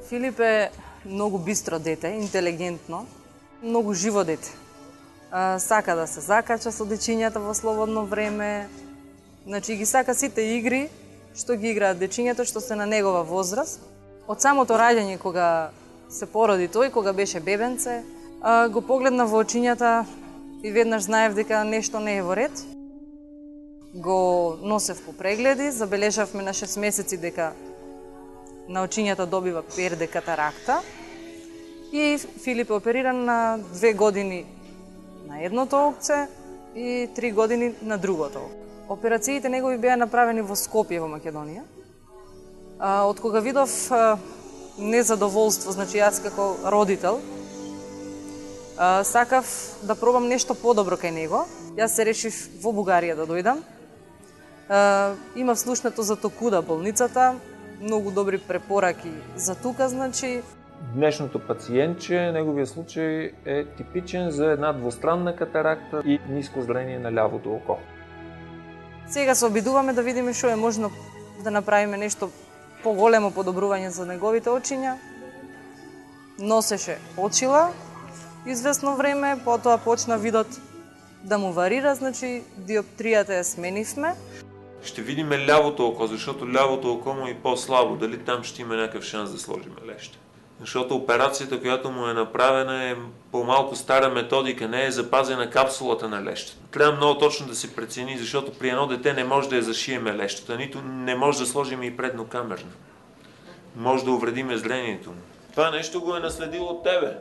Филип е многу бистро дете, интелигентно, многу живо дете. Сака да се закача со дечињата во слободно време. Значи ги сака сите игри што ги играат дечињата што се на негова возраст. Од самото раѓање кога се породи тој, кога беше бебенце, го погледна во очињата и веднаш знаев дека нешто не е во ред. Го носев по прегледи, забележавме на 6 месеци дека на очињата добива перде катаракта и Филип е опериран на 2 години на едното окце и 3 години на другото. Операциите негови беа направени во Скопје во Македонија. Од кога видов незадоволство, значи јас како родител, сакав да пробам нешто подобро кај него. Јас се решив во Бугарија да дојдам. Имав слушнато за Токуда болницата, многу добри препораки за тука, значи. Днешното пациентче, неговият случай е типичен за една двустранна катаракта и ниско зрение на лявото око. Сега се обидуваме да видиме што е можно да направиме нешто поголемо подобрување за неговите очиња. Носеше очила известно време, потоа почна видот да му варира, значи диоптријата ја сменивме. Ще видиме лявото око, защото лявото око му е по-слабо. Дали там ще има някакъв шанс да сложиме леща. Защото операцията, която му е направена, е по малко стара методика, не е запазена капсулата на лещата. Трябва много точно да се прецени, защото при едно дете не може да я зашиеме лещата, нито не може да сложим и преднокамерна. Може да увредиме зрението му. Това нещо го е наследило от тебе.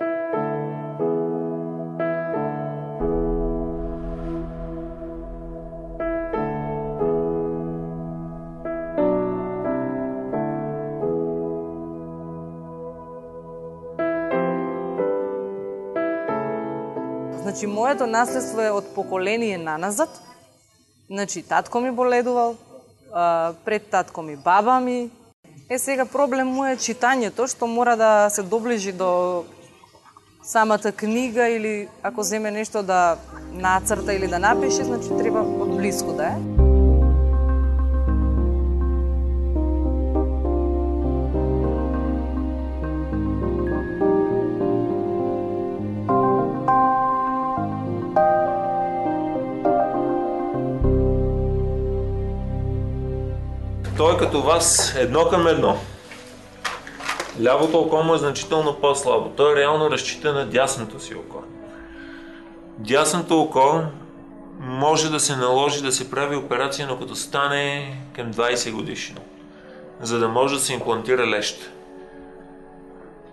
Значи, моето наследство е од поколение наназад. Значи, татко ми боледувал, пред татко ми баба ми. Сега проблем му е читањето, што мора да се доближи до самата книга или ако земе нешто да нацрта или да напише, значи треба од близко да е. Той е като вас едно към едно. Лявото око му е значително по-слабо. Той реално разчита на дясното си око. Дясното око може да се наложи да се прави операция, но като стане към 20 годишно, за да може да се имплантира леща.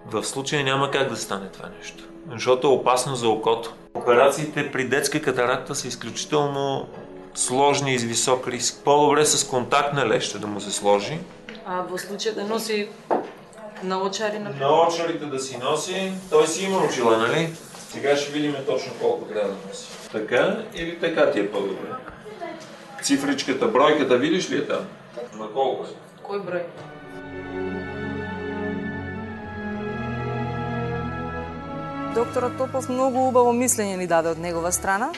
В случая няма как да стане това нещо, защото е опасно за окото. Операциите при детска катаракта са изключително сложни и с висок риск. По-добре с контактна леща да му се сложи. Во случай да носи наочари, например? Наочарите да си носи. Той си има очила, нали? Сега ще видим точно колко трябва да носи. Така или така ти е по-добре? Цифричката, бройката, видиш ли е там? На колко е? Кој број? Докторот Топов многу убаво мислење ни даде од негова страна.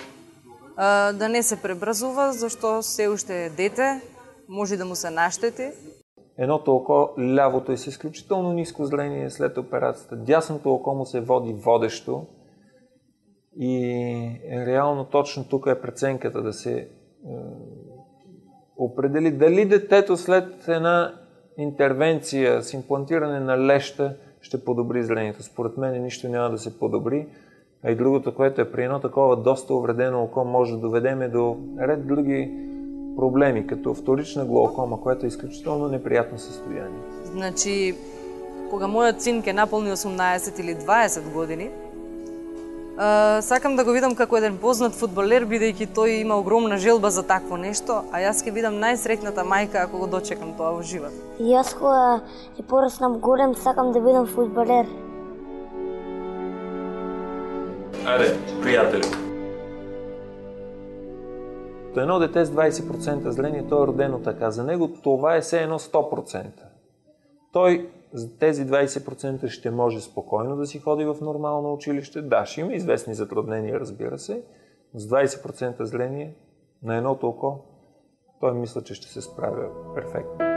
Да не се пребрзува, зашто се уште е дете, може да му се наштети. Едното око, лявото е с изключително ниско зрение след операцията. Дясното око му се води водещо и реално точно тук е преценката да се определи дали детето след една интервенция с имплантиране на леща ще подобри зрението. Според мен нищо няма да се подобри. А и другото, което е при едно такова доста увредено око, може да доведеме до ред други проблеми, като вторична глаукома, което е изключително неприятно състояние. Значи, кога мојот син ке наполни 18 или 20 години, сакам да го видам како еден познат фудбалер, бидејќи тој има огромна желба за такво нешто, а јас ќе видам најсреќната мајка ако го дочекам тоа во живот. И јас кога ќе пораснам голем, сакам да бидам фудбалер. Аре, приятели. Едно дете с 20% зрение, то е родено така. За него това е все едно 100%. Той за тези 20% ще може спокойно да си ходи в нормално училище. Да, ще има известни затруднения, разбира се. С 20% зрение на едното око, той мисля, че ще се справя перфектно.